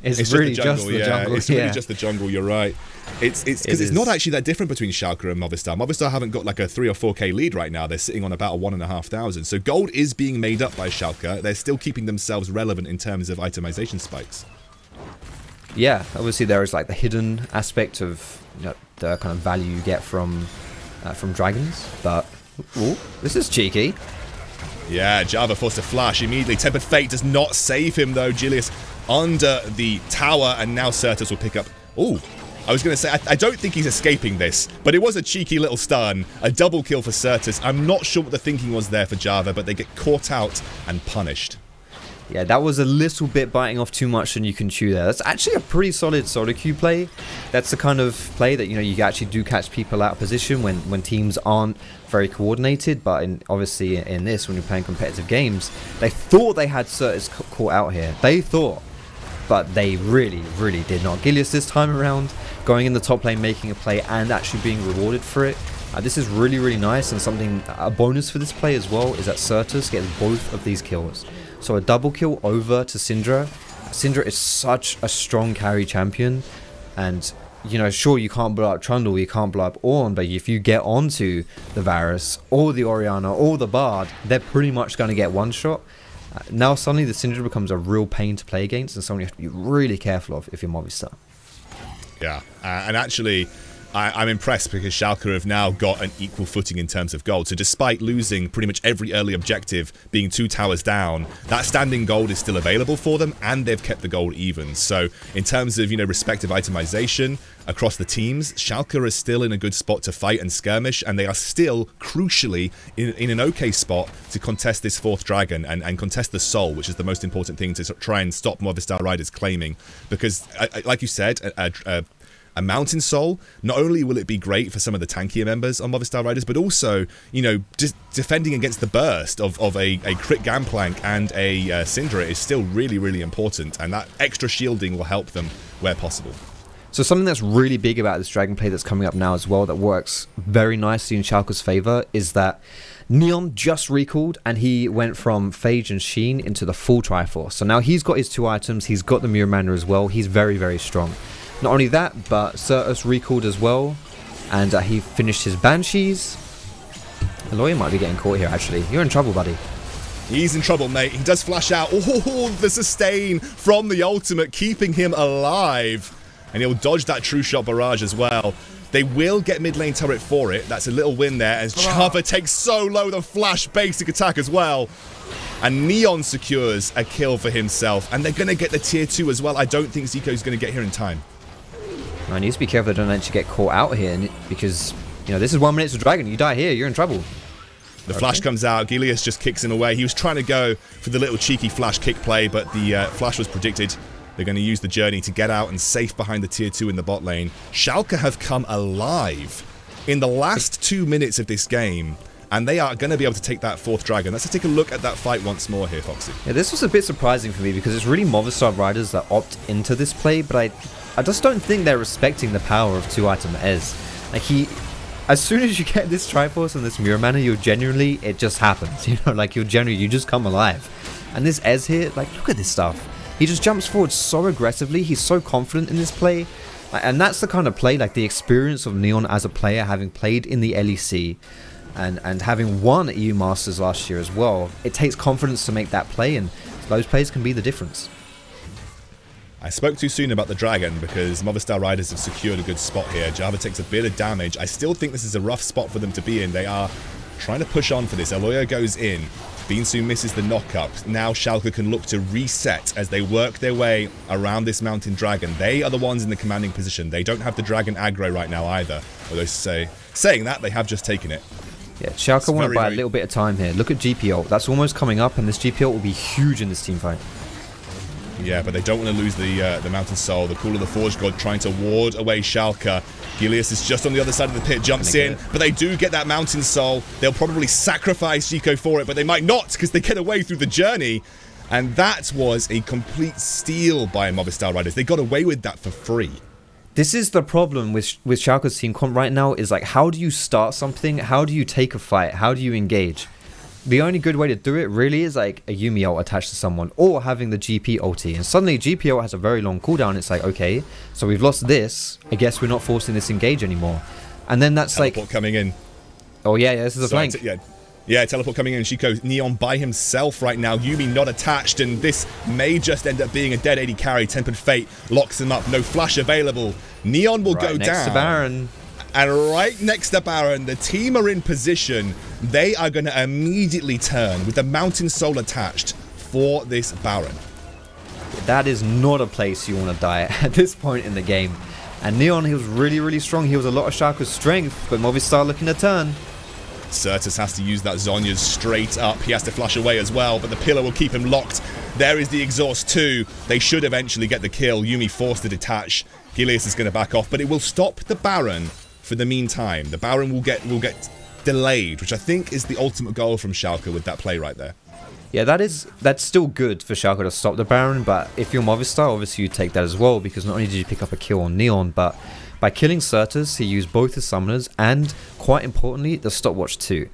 It's really just the jungle. It's really yeah. just the jungle. You're right. It's because it's not actually that different between Schalke and Movistar. Movistar haven't got like a 3 or 4k lead right now. They're sitting on about a 1,500. So gold is being made up by Schalke. They're still keeping themselves relevant in terms of itemization spikes. Yeah, obviously there is like the hidden aspect of the kind of value you get from dragons, but ooh, this is cheeky. Yeah, JaVaaa forced to flash immediately. Tempered Fate does not save him though. Gilius under the tower, and now Sertuss will pick up. Ooh, I was going to say, I don't think he's escaping this, but it was a cheeky little stun. A double kill for Sertuss. I'm not sure what the thinking was there for JaVaaa, but they get caught out and punished. Yeah, that was a little bit biting off too much than you can chew there. That's actually a pretty solid solo queue play. That's the kind of play that, you actually do catch people out of position when teams aren't very coordinated. But obviously in this, when you're playing competitive games, they thought they had Sertuss caught out here. They thought, but they really, really did not. Gilius this time around, going in the top lane, making a play and actually being rewarded for it. This is really, really nice, and a bonus for this play as well is that Sertuss gets both of these kills. So a double kill over to Syndra. Syndra is such a strong carry champion, and sure, you can't blow up Trundle, you can't blow up Ornn, but if you get onto the Varus or the Orianna or the Bard, they're pretty much going to get one shot. Now suddenly the Syndra becomes a real pain to play against, and someone you have to be really careful of if you're Movistar. Yeah, and actually, I'm impressed because Schalke have now got an equal footing in terms of gold. So despite losing pretty much every early objective, being 2 towers down, that standing gold is still available for them, and they've kept the gold even. So in terms of, respective itemization across the teams, Schalke is still in a good spot to fight and skirmish, and they are still, crucially, in an okay spot to contest this 4th dragon and contest the soul, which is the most important thing to try and stop Movistar Riders claiming. Because, like you said, a mountain soul, not only will it be great for some of the tankier members on Movistar Riders, but also, just defending against the burst of a crit Gangplank and a Syndra is still really, really important, and that extra shielding will help them where possible. So something that's really big about this dragon play that's coming up now as well, that works very nicely in Schalke's favor, is that Neon just recalled, and he went from Phage and Sheen into the full Triforce. So now he's got his 2 items, he's got the Mirror Mana as well, he's very, very strong. Not only that, but Sertuss recalled as well, and he finished his Banshees. Eloya might be getting caught here, actually. You're in trouble, buddy. He's in trouble, mate. He does flash out. Oh, the sustain from the ultimate, keeping him alive. And he'll dodge that True Shot barrage as well. They will get mid lane turret for it. That's a little win there, as JaVaaa takes so low the flash basic attack as well. And Neon secures a kill for himself. And they're going to get the tier 2 as well. I don't think Xico's going to get here in time. I need to be careful they don't actually get caught out here, because, this is 1 minute to dragon. You die here, you're in trouble. The flash comes out. Gilius just kicks him away. He was trying to go for the little cheeky flash kick play, but the flash was predicted. They're going to use the journey to get out and safe behind the tier 2 in the bot lane. Schalke have come alive in the last 2 minutes of this game, and they are going to be able to take that 4th dragon. Let's take a look at that fight once more here, Foxy. Yeah, this was a bit surprising for me, because it's really Movistar Riders that opt into this play, but I just don't think they're respecting the power of 2-item Ez. Like, as soon as you get this Triforce and this Mirror Mana, it just happens. You just come alive. And this Ez here, look at this stuff. He just jumps forward so aggressively. He's so confident in this play. And that's the kind of play, the experience of Neon as a player, having played in the LEC and having won EU Masters last year as well. It takes confidence to make that play, and those plays can be the difference. I spoke too soon about the Dragon because Movistar Riders have secured a good spot here. JaVaaa takes a bit of damage. I still think this is a rough spot for them to be in. They are trying to push on for this. Eloya goes in. beansu misses the knock-up. Now Schalke can look to reset as they work their way around this Mountain Dragon. They are the ones in the commanding position. They don't have the Dragon aggro right now either. Although saying that, they have just taken it. Yeah, Schalke want to buy a little bit of time here. Look at GP ult. That's almost coming up, and this GP ult will be huge in this team fight. Yeah, but they don't want to lose the Mountain Soul. The Call of the Forge God trying to ward away Schalke. Gilius is just on the other side of the pit, jumps in, but they do get that Mountain Soul. They'll probably sacrifice Xico for it, but they might not because they get away through the journey. And that was a complete steal by Movistar Riders. They got away with that for free. This is the problem with Schalke's team comp right now is like, how do you start something? How do you take a fight? How do you engage? The only good way to do it really is like a Yuumi ult attached to someone or having the GP ulti. And suddenly GP ult has a very long cooldown. It's like, okay, so we've lost this. I guess we're not forcing this engage anymore. And then that's teleport like... coming in. Oh yeah, this is a flank. Yeah, teleport coming in. Xico Neon by himself right now. Yuumi not attached, and this may just end up being a dead AD carry. Tempered Fate locks him up. No flash available. Neon will go down. Next to Baron. And right next to Baron, the team are in position. They are going to immediately turn with the Mountain Soul attached for this Baron. That is not a place you want to die at this point in the game. And Neon, he was really, really strong. He was a lot of Schalke's strength, but Movistar looking to turn. Sertuss has to use that Zhonya's straight up. He has to flash away as well, but the pillar will keep him locked. There is the exhaust too. They should eventually get the kill. Yuumi forced to detach. Gilius is going to back off, but it will stop the Baron for the meantime. The Baron will get delayed, which I think is the ultimate goal from Schalke with that play right there. Yeah, that's still good for Schalke to stop the Baron, but if you're Movistar, obviously you take that as well, because not only did you pick up a kill on Neon, but by killing Sertuss, he used both his summoners and, quite importantly, the stopwatch too.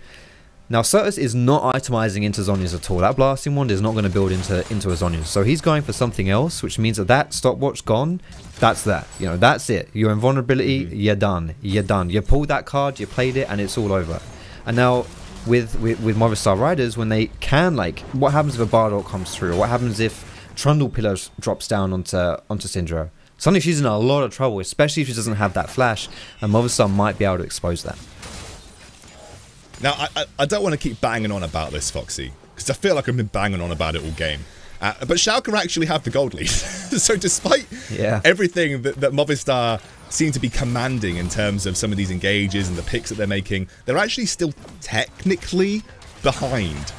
Now, Sertuss is not itemizing into Zhonya's at all. That blasting wand is not going to build into a Zhonya's. So he's going for something else, which means that stopwatch gone, that's that. You know, that's it. Your invulnerability, you're done. You're done. You pulled that card, you played it, and it's all over. And now, with Movistar Riders, when they can, like, what happens if a Bardock comes through? Or what happens if Trundle pillar drops down onto Syndra? Suddenly she's in a lot of trouble, especially if she doesn't have that flash, and Movistar might be able to expose that. Now, I don't want to keep banging on about this, Foxy, because I feel like I've been banging on about it all game. But Schalke actually have the gold lead. So despite everything that Movistar seem to be commanding in terms of some of these engages and the picks that they're making, they're actually still technically behind.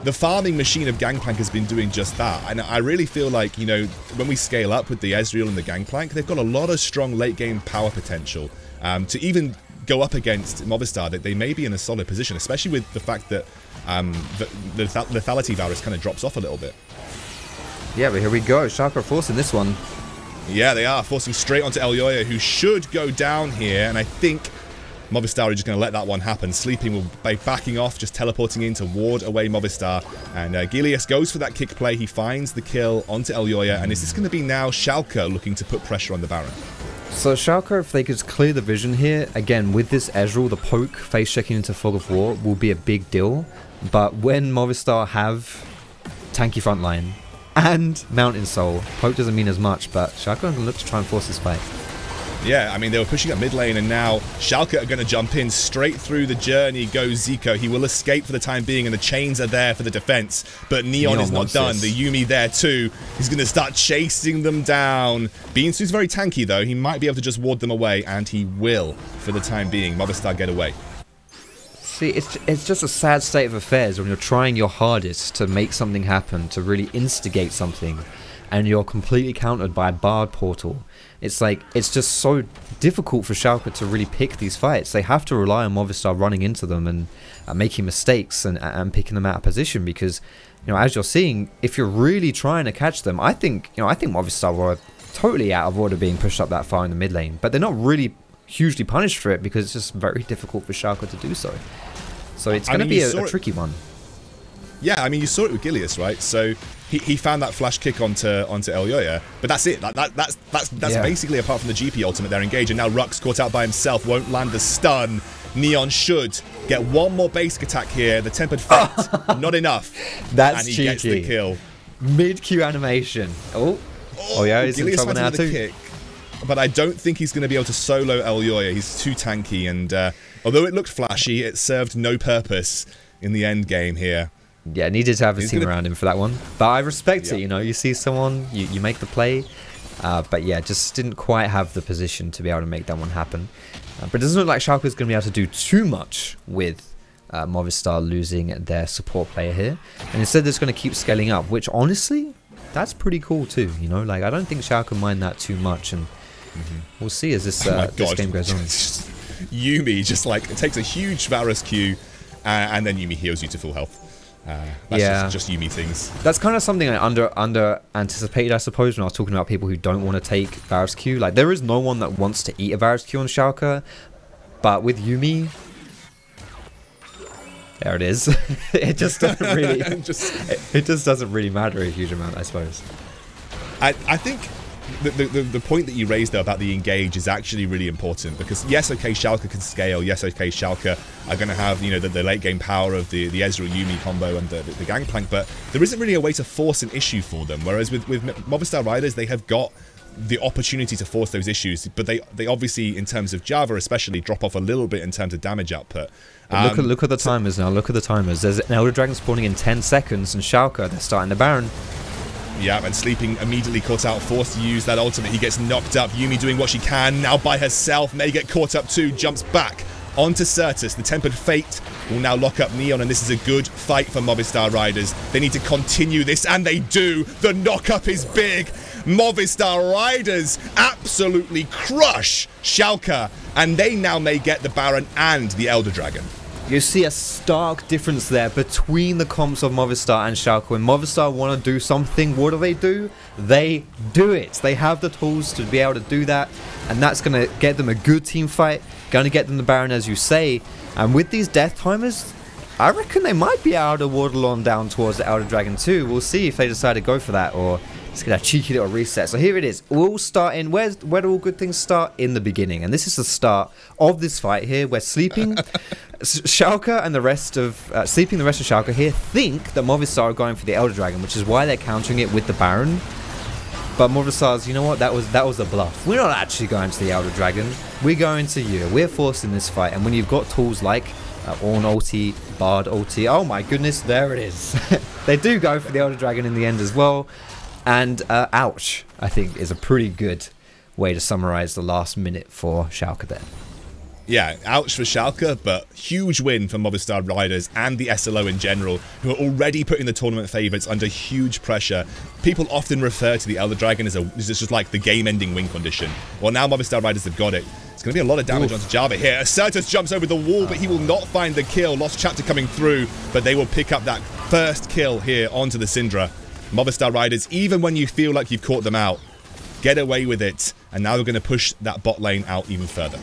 The farming machine of Gangplank has been doing just that. And I really feel like, you know, when we scale up with the Ezreal and the Gangplank, they've got a lot of strong late game power potential to even go up against Movistar. That they may be in a solid position, especially with the fact that the lethality Varus kind of drops off a little bit. Yeah, but here we go. Schalke are forcing this one. Yeah, they are forcing straight onto Eloya, who should go down here, and I think Movistar are just going to let that one happen. Sleeping will be backing off, just teleporting in to ward away Movistar. And Gilius goes for that kick play. He finds the kill onto Eloya. And is this going to be now Schalke looking to put pressure on the Baron? So Schalke, if they could clear the vision here, again, with this Ezreal, the poke, face checking into Fog of War will be a big deal. But when Movistar have tanky frontline and Mountain Soul, poke doesn't mean as much, but Schalke are going to look to try and force this fight. Yeah, I mean, they were pushing up mid lane, and now Schalke are going to jump in. Straight through the journey goes Xico. He will escape for the time being, and the chains are there for the defense. But Neon is not done. The Yuumi there too. He's going to start chasing them down. beansu's very tanky, though. He might be able to just ward them away, and he will for the time being. Movistar get away. See, it's just a sad state of affairs when you're trying your hardest to make something happen, to really instigate something, and you're completely countered by a Bard portal. It's like, it's just so difficult for Schalke to really pick these fights. They have to rely on Movistar running into them and making mistakes and picking them out of position, because, you know, as you're seeing, if you're really trying to catch them, I think Movistar were totally out of order being pushed up that far in the mid lane, but they're not really hugely punished for it because it's just very difficult for Schalke to do so. So it's going to be a tricky one. Yeah, I mean, you saw it with Gilius, right? So he found that flash kick onto Eloya, but that's it. That's basically, apart from the GP ultimate, they're engaged. And now rhuckz caught out by himself, won't land the stun. Neon should get one more basic attack here. The Tempered Fate, not enough. That's and he cheeky. Gets the kill. Mid-Q animation. Oh, Oh yeah, he's in Gilius trouble now finds another too. kick, but I don't think he's going to be able to solo Eloya. He's too tanky, and although it looked flashy, it served no purpose in the end game here. Yeah, needed to have a team around him for that one. But I respect it, you know, you see someone, you make the play. But yeah, just didn't quite have the position to be able to make that one happen. But it doesn't look like Schalke is going to be able to do too much with Movistar losing their support player here. And instead they're just going to keep scaling up, which honestly, that's pretty cool too, you know. Like, I don't think Schalke mind that too much, and we'll see as this, this game goes on. Yuumi just like takes a huge Varus Q, and then Yuumi heals you to full health. That's just Yuumi things. That's kind of something I under anticipated, I suppose, when I was talking about people who don't want to take Varus Q. Like, there is no one that wants to eat a Varus Q on Schalke, but with Yuumi, there it is. It just doesn't really, it just doesn't really matter a huge amount, I suppose. I think the point that you raised though about the engage is actually really important, because yes, okay, Schalke can scale. Yes, okay, Schalke are going to have, you know, the late game power of the Ezreal Yuumi combo and the Gangplank, but there isn't really a way to force an issue for them. Whereas with Movistar Riders, they have got the opportunity to force those issues, but they obviously, in terms of JaVaaa especially, drop off a little bit in terms of damage output. Look at the timers now. Look at the timers. There's an Elder Dragon spawning in 10 seconds, and Schalke, they're starting the Baron. Yeah, and Sleeping immediately caught out, forced to use that ultimate. He gets knocked up. Yuumi doing what she can now by herself. May get caught up too. Jumps back onto Sertuss. The Tempered Fate will now lock up Neon, and this is a good fight for Movistar Riders. They need to continue this, and they do. The knock-up is big. Movistar Riders absolutely crush Schalke, and they now may get the Baron and the Elder Dragon. You see a stark difference there between the comps of Movistar and Schalke. When Movistar want to do something, what do? They do it. They have the tools to be able to do that, and that's going to get them a good team fight, going to get them the Baron, as you say. And with these death timers, I reckon they might be able to waddle on down towards the Elder Dragon too. We'll see if they decide to go for that, or let's get a cheeky little reset. So here it is. We'll start in, where do all good things start? In the beginning. And this is the start of this fight here, where Sleeping Schalke and the rest of Schalke here think that Movistar are going for the Elder Dragon, which is why they're countering it with the Baron. But Movistar's, you know what, that was a bluff. We're not actually going to the Elder Dragon. We're going to you. We're forcing this fight. And when you've got tools like Ornn ulti, Bard ulti, oh my goodness, there it is. They do go for the Elder Dragon in the end as well. And ouch, I think, is a pretty good way to summarize the last minute for Schalke there. Yeah, ouch for Schalke, but huge win for Movistar Riders and the SLO in general, who are already putting the tournament favourites under huge pressure. People often refer to the Elder Dragon as just like the game-ending win condition. Well, now Movistar Riders have got it. It's going to be a lot of damage onto JaVaaa here. Sertuss jumps over the wall, but he will not find the kill. Lost chapter coming through, but they will pick up that first kill here onto the Syndra. Movistar Riders, even when you feel like you've caught them out, get away with it, and now they're going to push that bot lane out even further.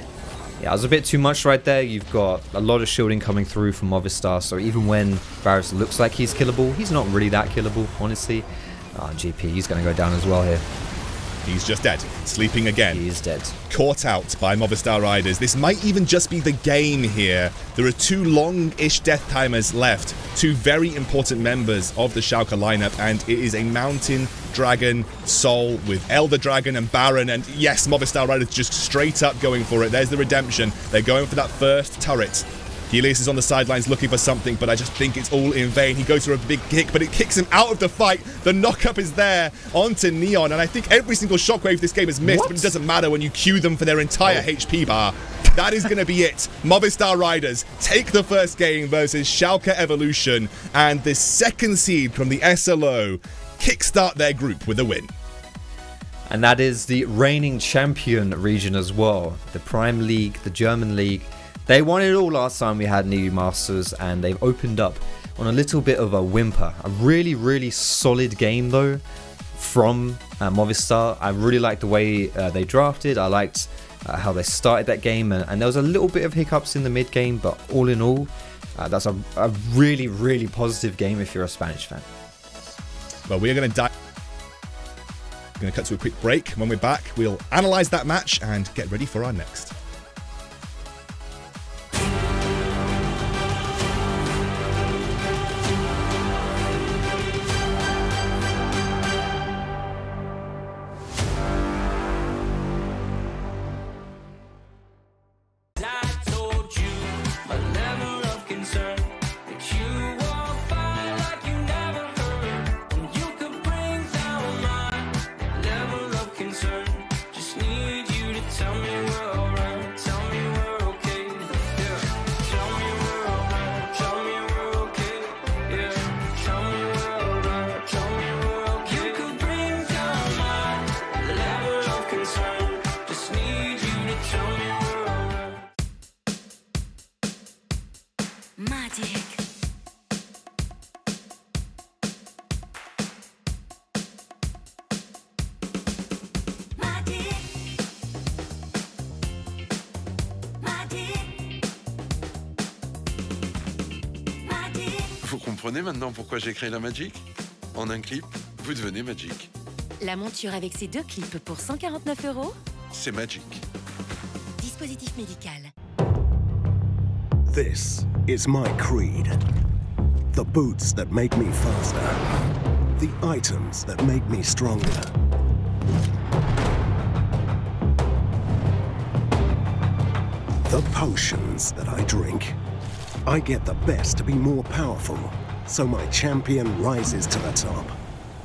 Yeah, it was a bit too much right there. You've got a lot of shielding coming through from Movistar, so even when Varus looks like he's killable, he's not really that killable, honestly. GP, he's going to go down as well here. He's just dead. Sleeping again. He is dead. Caught out by Movistar Riders. This might even just be the game here. There are two long-ish death timers left. Two very important members of the Schalke lineup, and it is a Mountain Dragon Soul with Elder Dragon and Baron. And yes, Movistar Riders just straight up going for it. There's the redemption. They're going for that first turret. Gilius is on the sidelines looking for something, but I just think it's all in vain. He goes for a big kick, but it kicks him out of the fight. The knock-up is there onto Neon, and I think every single shockwave this game has missed, but it doesn't matter when you queue them for their entire HP bar. That is going to be it. Movistar Riders take the first game versus Schalke Evolution, and the second seed from the SLO kickstart their group with a win. And that is the reigning champion region as well. The Prime League, the German League. They won it all last time we had new Masters, and they've opened up on a little bit of a whimper. A really, really solid game though from Movistar. I really liked the way they drafted. I liked how they started that game, and there was a little bit of hiccups in the mid game, but all in all, that's a really, really positive game if you're a Spanish fan. Well, we're going to dive. We're going to cut to a quick break. When we're back, we'll analyze that match and get ready for our next. comprenez maintenant pourquoi j'ai créé la Magic? En un clip, vous devenez Magic. La monture avec ces 2 clips pour 149 €. C'est Magic. Dispositif médical. This is my creed. The boots that make me faster. The items that make me stronger. The potions that I drink. I get the best to be more powerful, so my champion rises to the top.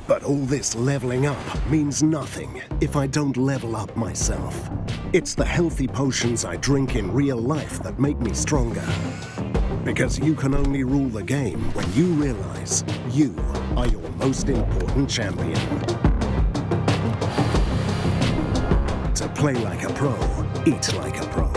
But all this leveling up means nothing if I don't level up myself. It's the healthy potions I drink in real life that make me stronger. Because you can only rule the game when you realize you are your most important champion. To play like a pro, eat like a pro.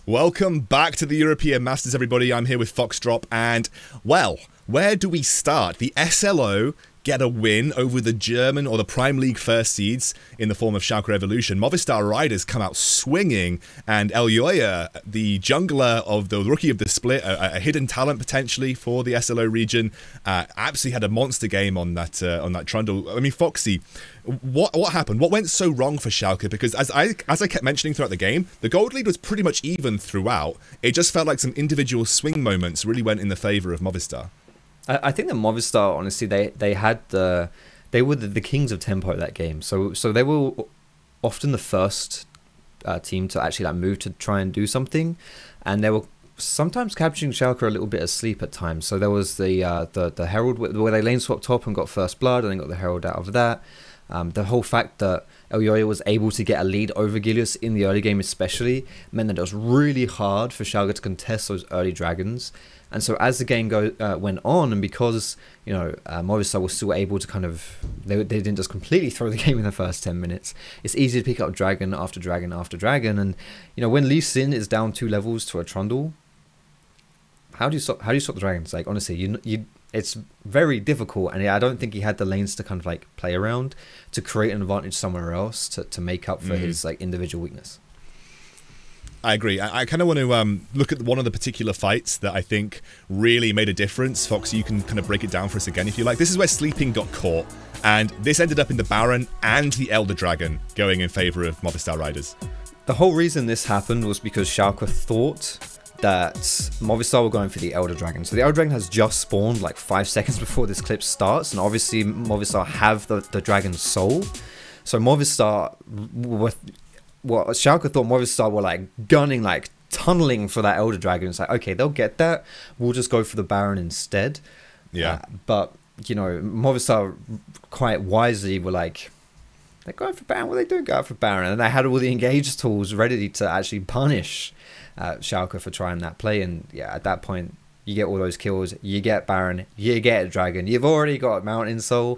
Welcome back to the European Masters, everybody. I'm here with Foxdrop, and, well, where do we start? The SLO get a win over the German or the Prime League first seeds in the form of Schalke Evolution. Movistar Riders come out swinging, and Eloya, the jungler of the rookie of the split, a hidden talent potentially for the SLO region, absolutely had a monster game on that Trundle. I mean, Foxy, what happened? What went so wrong for Schalke? Because as I kept mentioning throughout the game, the gold lead was pretty much even throughout. It just felt like some individual swing moments really went in the favour of Movistar. I think that Movistar, honestly, they were the kings of tempo that game. So they were often the first team to actually like move to try and do something, and they were sometimes capturing Schalke a little bit asleep at times. So there was the Herald where they lane swapped top and got first blood, and then got the Herald out of that. The whole fact that Eloya was able to get a lead over Gilius in the early game especially meant that it was really hard for Schalke to contest those early dragons. And so as the game went on, and because Movistar was still able to kind of, they didn't just completely throw the game in the first 10 minutes. It's easy to pick up dragon after dragon after dragon, and when Lee Sin is down 2 levels to a Trundle, how do you stop the dragons? Like honestly, it's very difficult, and I don't think he had the lanes to kind of like play around to create an advantage somewhere else to make up for his like individual weakness. I agree. I kind of want to look at one of the particular fights that I think really made a difference. Fox, you can kind of break it down for us again if you like. This is where Sleeping got caught, and this ended up in the Baron and the Elder Dragon going in favor of Movistar Riders. The whole reason this happened was because Schalke thought that Movistar were going for the Elder Dragon. So the Elder Dragon has just spawned like 5 seconds before this clip starts, and obviously Movistar have the Dragon's soul. So Movistar Schalke thought Movistar were like gunning, like tunneling for that Elder Dragon. It's like, okay, they'll get that. We'll just go for the Baron instead. Yeah. But, Movistar quite wisely were like, they're going for Baron. What are they doing? Go out for Baron. And they had all the engage tools ready to actually punish Schalke for trying that play. And yeah, at that point, you get all those kills. You get Baron. You get a Dragon. You've already got Mountain Soul.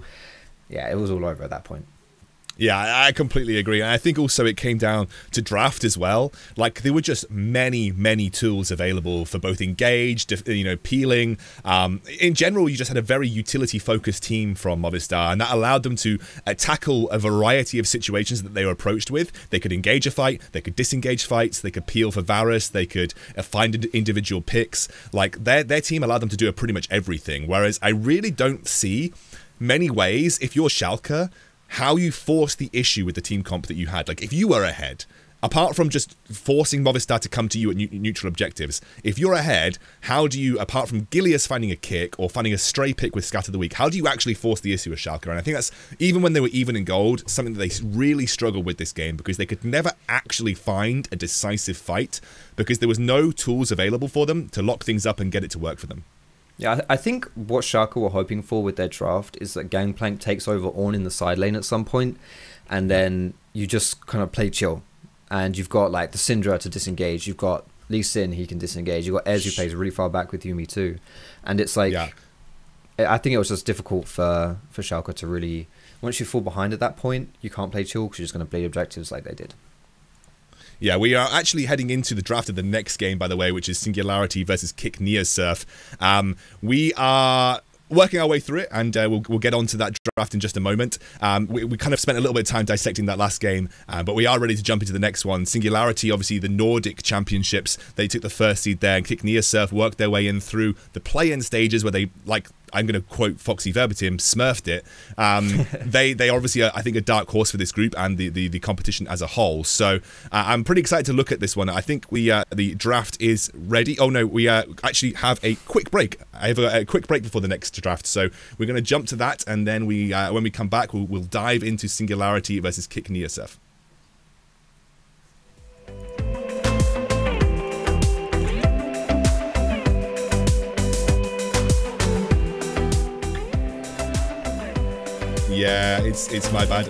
Yeah, it was all over at that point. Yeah, I completely agree. And I think also it came down to draft as well. Like, there were just many tools available for both engage, peeling. In general, you just had a very utility-focused team from Movistar, and that allowed them to tackle a variety of situations that they were approached with. They could engage a fight, they could disengage fights, they could peel for Varus, they could find individual picks. Like, their team allowed them to do pretty much everything, whereas I really don't see many ways, if you're Schalke, how you force the issue with the team comp that you had. Like, if you were ahead, apart from just forcing Movistar to come to you at neutral objectives, if you're ahead, how do you, apart from Gilius finding a kick or finding a stray pick with Scatter the Weak, how do you actually force the issue with Schalke? And I think that's, even when they were even in gold, something that they really struggled with this game, because they could never actually find a decisive fight because there was no tools available for them to lock things up and get it to work for them. Yeah, I think what Schalke were hoping for with their draft is that Gangplank takes over Ornn in the side lane at some point, and then you just kind of play chill. And you've got like the Syndra to disengage, you've got Lee Sin, he can disengage, you've got Ez who plays really far back with Yuumi too. And it's like, yeah. I think it was just difficult for Schalke to really, once you fall behind at that point, you can't play chill because you're just going to bleed objectives like they did. Yeah, we are actually heading into the draft of the next game, by the way, which is Singularity versus Kick Neosurf. We are working our way through it, and we'll get on to that draft in just a moment. We kind of spent a little bit of time dissecting that last game, but we are ready to jump into the next one. Singularity, obviously the Nordic Championships, they took the first seed there, and Kick Neosurf worked their way in through the play-in stages where they, like, I'm going to quote Foxy verbatim, smurfed it. They obviously are, I think, a dark horse for this group and the competition as a whole. So I'm pretty excited to look at this one. I think the draft is ready. Oh no, we actually have a quick break. I have a quick break before the next draft. So we're going to jump to that, and then when we come back, we'll dive into Singularity versus Kick Neosurf. Yeah, it's my bad.